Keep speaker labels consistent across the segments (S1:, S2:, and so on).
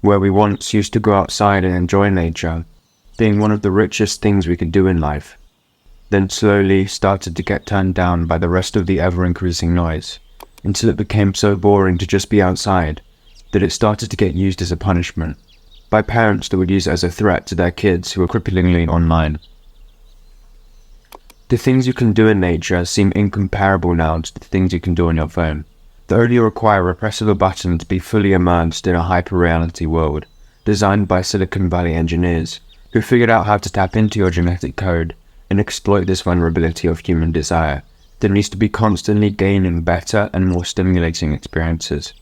S1: where we once used to go outside and enjoy nature, being one of the richest things we could do in life, then slowly started to get turned down by the rest of the ever-increasing noise, until it became so boring to just be outside that it started to get used as a punishment by parents that would use it as a threat to their kids who were cripplingly online. The things you can do in nature seem incomparable now to the things you can do on your phone, that only require a press of a button to be fully immersed in a hyper-reality world designed by Silicon Valley engineers who figured out how to tap into your genetic code and exploit this vulnerability of human desire that needs to be constantly gaining better and more stimulating experiences.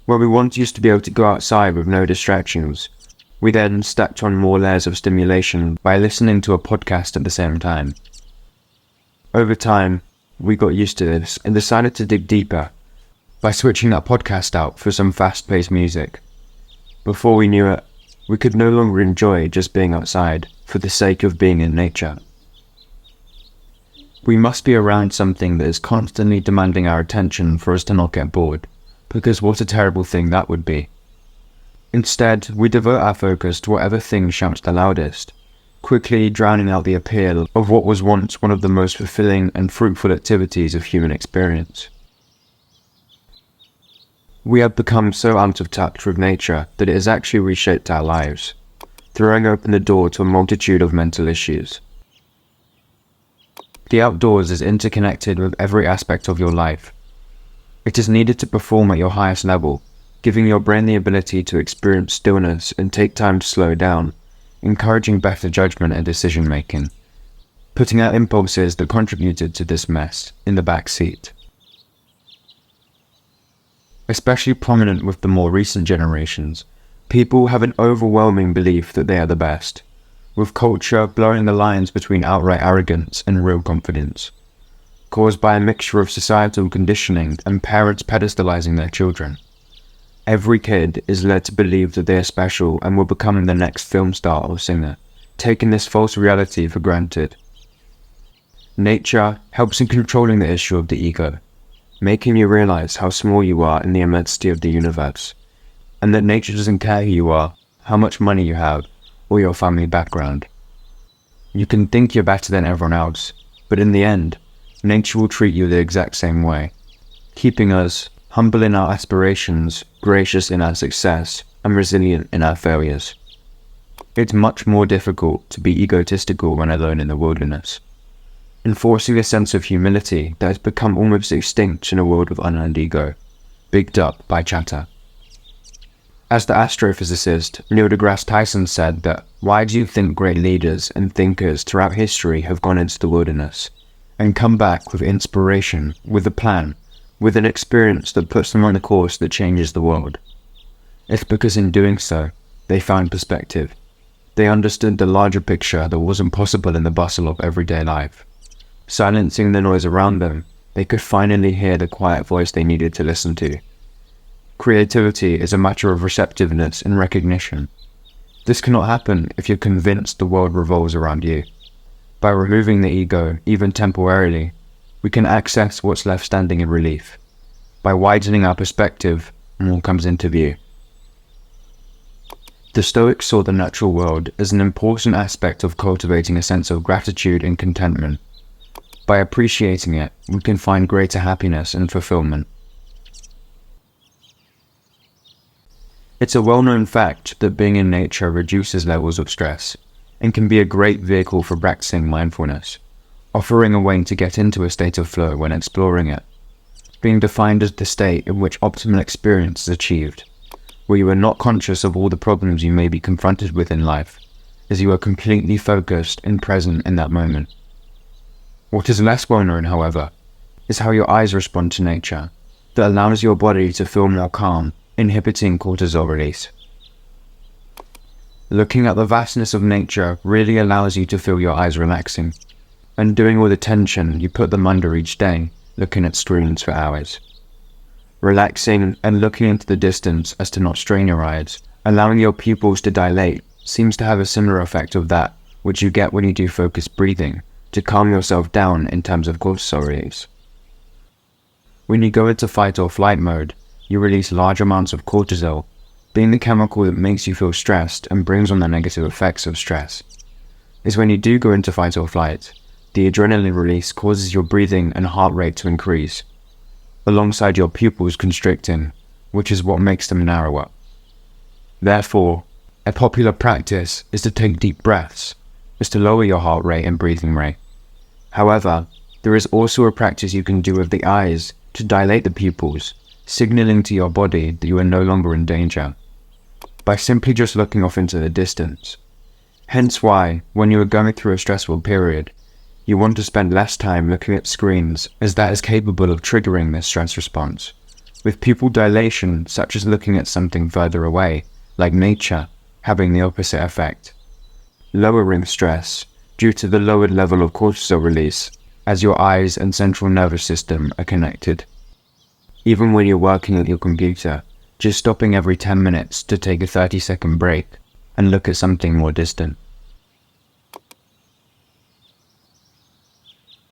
S1: Where we once used to be able to go outside with no distractions, we then stacked on more layers of stimulation by listening to a podcast at the same time. Over time, we got used to this and decided to dig deeper by switching that podcast out for some fast-paced music. Before we knew it, we could no longer enjoy just being outside for the sake of being in nature. We must be around something that is constantly demanding our attention for us to not get bored, because what a terrible thing that would be. Instead, we divert our focus to whatever thing shouts the loudest, quickly drowning out the appeal of what was once one of the most fulfilling and fruitful activities of human experience. We have become so out of touch with nature that it has actually reshaped our lives, throwing open the door to a multitude of mental issues. The outdoors is interconnected with every aspect of your life. It is needed to perform at your highest level, giving your brain the ability to experience stillness and take time to slow down, encouraging better judgment and decision making, putting out impulses that contributed to this mess in the back seat. Especially prominent with the more recent generations, people have an overwhelming belief that they are the best, with culture blurring the lines between outright arrogance and real confidence, caused by a mixture of societal conditioning and parents pedestalizing their children. Every kid is led to believe that they are special and will become the next film star or singer, taking this false reality for granted. Nature helps in controlling the issue of the ego, making you realize how small you are in the immensity of the universe, and that nature doesn't care who you are, how much money you have, or your family background. You can think you're better than everyone else, but in the end, nature will treat you the exact same way, keeping us humble in our aspirations, gracious in our success, and resilient in our failures. It's much more difficult to be egotistical when alone in the wilderness, enforcing a sense of humility that has become almost extinct in a world of unearned ego, bigged up by chatter. As the astrophysicist Neil deGrasse Tyson said that, why do you think great leaders and thinkers throughout history have gone into the wilderness and come back with inspiration, with a plan, with an experience that puts them on a course that changes the world? It's because in doing so, they found perspective. They understood the larger picture that wasn't possible in the bustle of everyday life. Silencing the noise around them, they could finally hear the quiet voice they needed to listen to. Creativity is a matter of receptiveness and recognition. This cannot happen if you're convinced the world revolves around you. By removing the ego, even temporarily, we can access what's left standing in relief. By widening our perspective, more comes into view. The Stoics saw the natural world as an important aspect of cultivating a sense of gratitude and contentment. By appreciating it, we can find greater happiness and fulfillment. It's a well-known fact that being in nature reduces levels of stress and can be a great vehicle for practicing mindfulness, offering a way to get into a state of flow when exploring it, being defined as the state in which optimal experience is achieved, where you are not conscious of all the problems you may be confronted with in life, as you are completely focused and present in that moment. What is less well known, however, is how your eyes respond to nature, that allows your body to feel more calm, inhibiting cortisol release. Looking at the vastness of nature really allows you to feel your eyes relaxing, undoing all the tension you put them under each day, looking at screens for hours. Relaxing and looking into the distance as to not strain your eyes, allowing your pupils to dilate, seems to have a similar effect of that which you get when you do focused breathing, to calm yourself down in terms of cortisol release. When you go into fight or flight mode, you release large amounts of cortisol, being the chemical that makes you feel stressed and brings on the negative effects of stress. Is when you do go into fight or flight, the adrenaline release causes your breathing and heart rate to increase, alongside your pupils constricting, which is what makes them narrower. Therefore, a popular practice is to take deep breaths, is to lower your heart rate and breathing rate. However, there is also a practice you can do with the eyes to dilate the pupils, signaling to your body that you are no longer in danger, by simply just looking off into the distance. Hence why, when you are going through a stressful period, you want to spend less time looking at screens, as that is capable of triggering this stress response, with pupil dilation such as looking at something further away, like nature, having the opposite effect, lowering stress due to the lowered level of cortisol release, as your eyes and central nervous system are connected. Even when you're working at your computer, just stopping every 10 minutes to take a 30-second break and look at something more distant.